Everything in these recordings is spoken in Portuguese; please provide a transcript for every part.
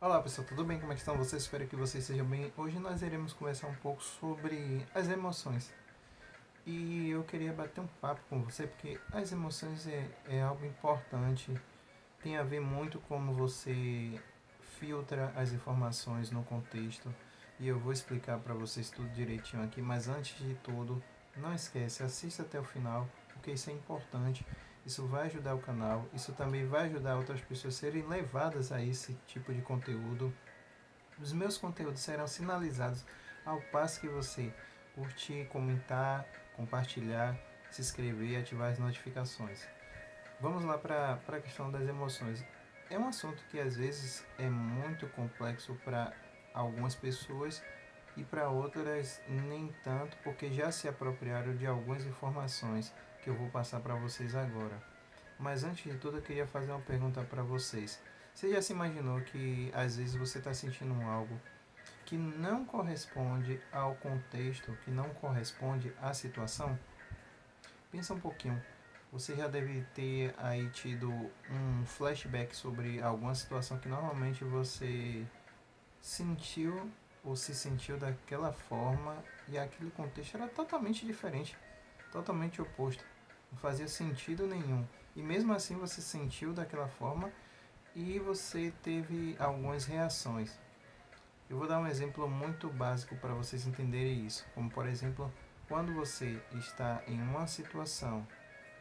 Olá pessoal, tudo bem? Como é que estão vocês? Espero que vocês estejam bem. Hoje nós iremos conversar um pouco sobre as emoções. E eu queria bater um papo com você porque as emoções é algo importante. Tem a ver muito como você filtra as informações no contexto. E eu vou explicar para vocês tudo direitinho aqui. Mas antes de tudo, não esquece, assista até o final, porque isso é importante. Isso vai ajudar o canal. Isso também vai ajudar outras pessoas a serem levadas a esse tipo de conteúdo. Os meus conteúdos serão sinalizados ao passo que você curtir, comentar, compartilhar, se inscrever e ativar as notificações. Vamos lá para a questão das emoções. É um assunto que às vezes é muito complexo para algumas pessoas e para outras nem tanto, porque já se apropriaram de algumas informações que eu vou passar para vocês agora. Mas antes de tudo, eu queria fazer uma pergunta para vocês. Você já se imaginou que às vezes você está sentindo algo que não corresponde ao contexto, que não corresponde à situação? Pensa um pouquinho. Você já deve ter aí tido um flashback sobre alguma situação que normalmente você sentiu ou se sentiu daquela forma e aquele contexto era totalmente diferente, totalmente oposto. Não fazia sentido nenhum. E mesmo assim você sentiu daquela forma e você teve algumas reações. Eu vou dar um exemplo muito básico para vocês entenderem isso, como por exemplo, quando você está em uma situação,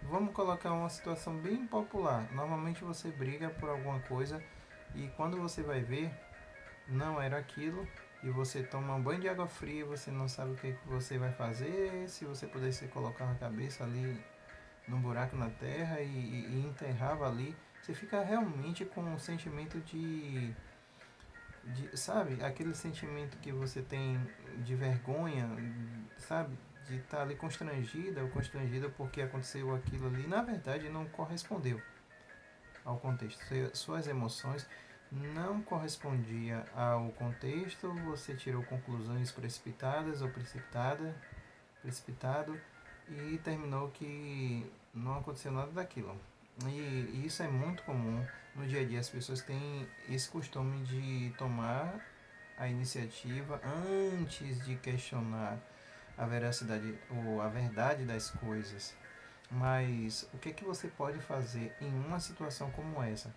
vamos colocar uma situação bem popular. Normalmente você briga por alguma coisa e quando você vai ver, não era aquilo e você toma um banho de água fria, você não sabe o que você vai fazer, se você pudesse colocar a cabeça ali num buraco na terra e enterrava ali, você fica realmente com um sentimento sabe, aquele sentimento que você tem de vergonha, sabe, de estar ali constrangida ou constrangida porque aconteceu aquilo ali, na verdade não correspondeu ao contexto. Suas emoções não correspondia ao contexto, você tirou conclusões precipitadas ou precipitado e terminou que não aconteceu nada daquilo. E isso é muito comum no dia a dia. As pessoas têm esse costume de tomar a iniciativa antes de questionar a veracidade ou a verdade das coisas. Mas o que é que você pode fazer em uma situação como essa?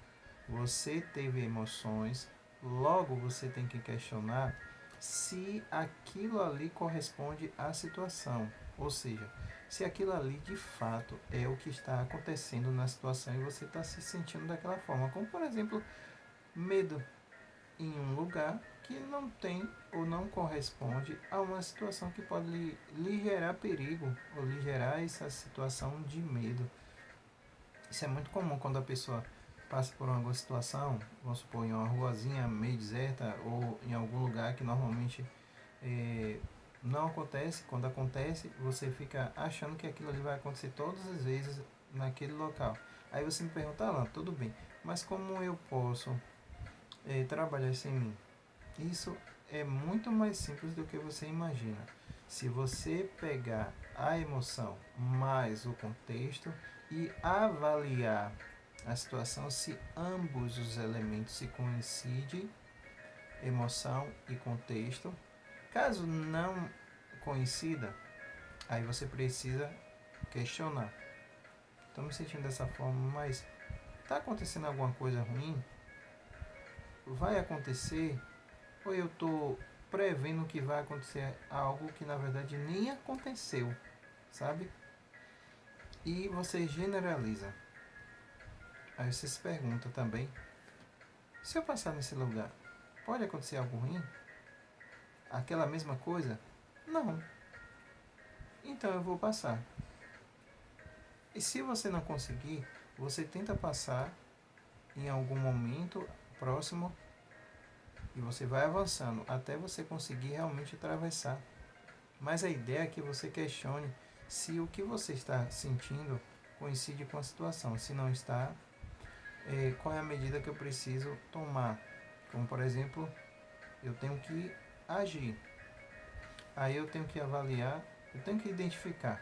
Você teve emoções, logo você tem que questionar se aquilo ali corresponde à situação. Ou seja, se aquilo ali de fato é o que está acontecendo na situação e você está se sentindo daquela forma. Como por exemplo, medo em um lugar que não tem ou não corresponde a uma situação que pode lhe gerar perigo ou lhe gerar essa situação de medo. Isso é muito comum quando a pessoa passa por alguma situação, vamos supor, em uma ruazinha meio deserta ou em algum lugar que normalmente eh, não acontece. Quando acontece, você fica achando que aquilo ali vai acontecer todas as vezes naquele local. Aí você me pergunta, Alan, tudo bem, mas como eu posso trabalhar sem mim? Isso é muito mais simples do que você imagina. Se você pegar a emoção mais o contexto e avaliar a situação, se ambos os elementos se coincidem, emoção e contexto. Caso não coincida, aí você precisa questionar. Estou me sentindo dessa forma, mas está acontecendo alguma coisa ruim? Vai acontecer? Ou eu estou prevendo que vai acontecer algo que na verdade nem aconteceu, sabe? E você generaliza. Aí você se pergunta também: se eu passar nesse lugar, pode acontecer algo ruim? Aquela mesma coisa? Não. Então eu vou passar. E se você não conseguir, você tenta passar em algum momento próximo e você vai avançando até você conseguir realmente atravessar. Mas a ideia é que você questione se o que você está sentindo coincide com a situação. Se não está, qual é a medida que eu preciso tomar? Como por exemplo, eu tenho que agir. Aí eu tenho que avaliar, eu tenho que identificar.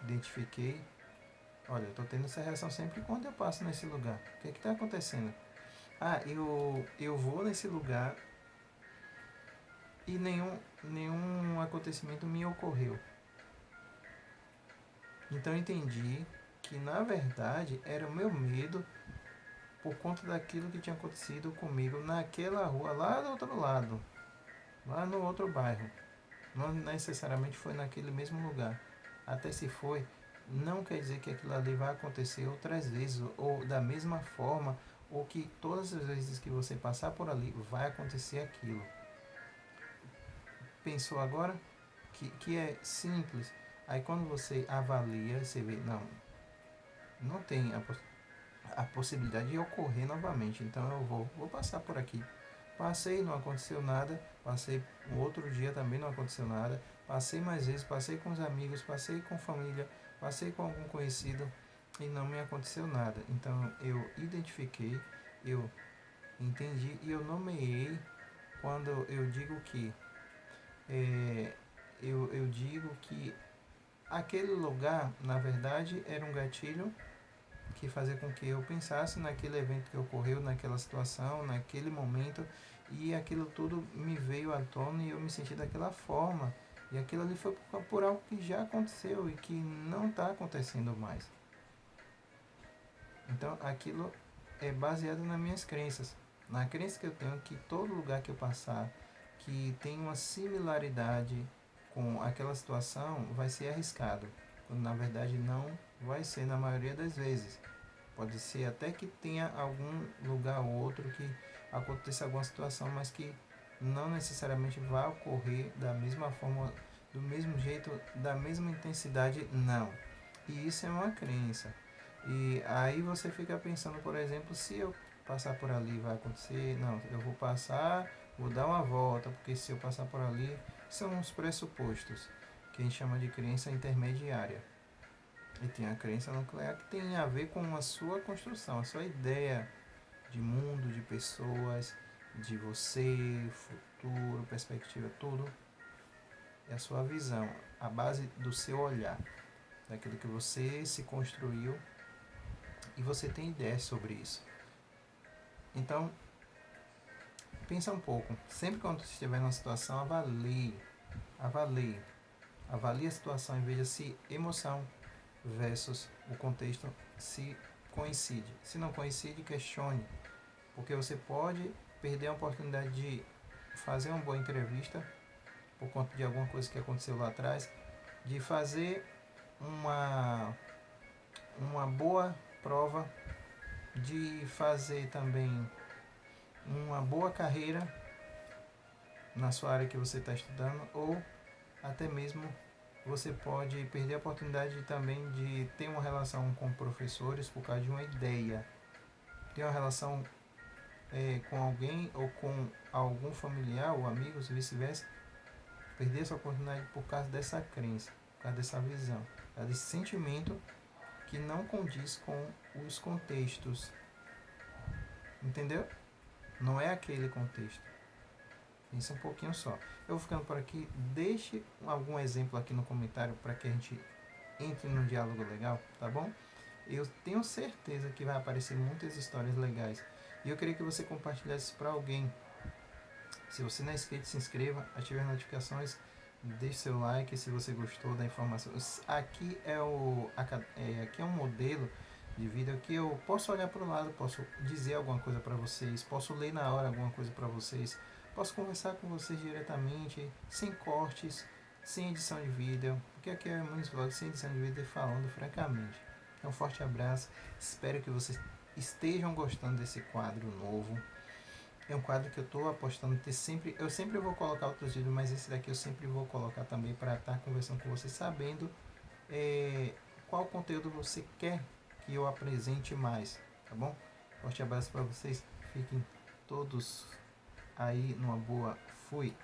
Identifiquei, olha, eu estou tendo essa reação sempre quando eu passo nesse lugar. O que está acontecendo? eu vou nesse lugar e nenhum acontecimento me ocorreu. Então eu entendi que na verdade era o meu medo por conta daquilo que tinha acontecido comigo naquela rua lá do outro lado, lá no outro bairro. Não necessariamente foi naquele mesmo lugar. Até se foi, não quer dizer que aquilo ali vai acontecer outras vezes, ou da mesma forma, ou que todas as vezes que você passar por ali vai acontecer aquilo. Pensou agora? Que é simples. Aí quando você avalia, você vê, não tem a possibilidade de ocorrer novamente. Então eu vou passar por aqui. Passei, não aconteceu nada. Passei o outro dia também, não aconteceu nada. Passei mais vezes, passei com os amigos, passei com família, passei com algum conhecido e não me aconteceu nada. Então eu identifiquei, eu entendi e eu nomeei quando eu digo que eu digo que aquele lugar, na verdade, era um gatilho que fazia com que eu pensasse naquele evento que ocorreu, naquela situação, naquele momento, e aquilo tudo me veio à tona e eu me senti daquela forma. E aquilo ali foi por algo que já aconteceu e que não está acontecendo mais. Então aquilo é baseado nas minhas crenças. Na crença que eu tenho que todo lugar que eu passar que tem uma similaridade com aquela situação vai ser arriscado. Quando na verdade não vai ser na maioria das vezes. Pode ser até que tenha algum lugar ou outro que aconteça alguma situação, mas que não necessariamente vai ocorrer da mesma forma, do mesmo jeito, da mesma intensidade, não. E isso é uma crença. E aí você fica pensando, por exemplo, se eu passar por ali vai acontecer? Não, eu vou passar, vou dar uma volta, porque se eu passar por ali, são os pressupostos, que a gente chama de crença intermediária. E tem a crença nuclear que tem a ver com a sua construção, a sua ideia de mundo, de pessoas, de você, futuro, perspectiva, tudo. É a sua visão, a base do seu olhar, daquilo que você se construiu e você tem ideias sobre isso. Então, pensa um pouco. Sempre quando você estiver numa situação, avalie. Avalie a situação e veja se emoção versus o contexto se coincide. Se não coincide, questione. Porque você pode perder a oportunidade de fazer uma boa entrevista por conta de alguma coisa que aconteceu lá atrás, de fazer uma boa prova, de fazer também uma boa carreira na sua área que você está estudando, ou até mesmo você pode perder a oportunidade também de ter uma relação com professores por causa de uma ideia, ter uma relação com alguém ou com algum familiar ou amigos, vice-versa, perder essa oportunidade por causa dessa crença, por causa dessa visão, por causa desse sentimento que não condiz com os contextos, entendeu? Não é aquele contexto. Pensa um pouquinho só. Eu vou ficando por aqui. Deixe algum exemplo aqui no comentário para que a gente entre num diálogo legal, tá bom? Eu tenho certeza que vai aparecer muitas histórias legais. E eu queria que você compartilhasse isso para alguém. Se você não é inscrito, se inscreva, ative as notificações, deixe seu like se você gostou da informação. Aqui aqui é um modelo de vida que eu posso olhar para o lado, posso dizer alguma coisa para vocês, posso ler na hora alguma coisa para vocês, posso conversar com vocês diretamente, sem cortes, sem edição de vídeo, porque aqui é Manos Vlog sem edição de vídeo, falando francamente. Então, um forte abraço, espero que vocês estejam gostando desse quadro novo. É um quadro que eu estou apostando ter sempre. Eu sempre vou colocar outros vídeos, mas esse daqui eu sempre vou colocar também para estar conversando com você, sabendo qual conteúdo você quer que eu apresente mais, tá bom? Forte abraço para vocês, fiquem todos aí numa boa. Fui!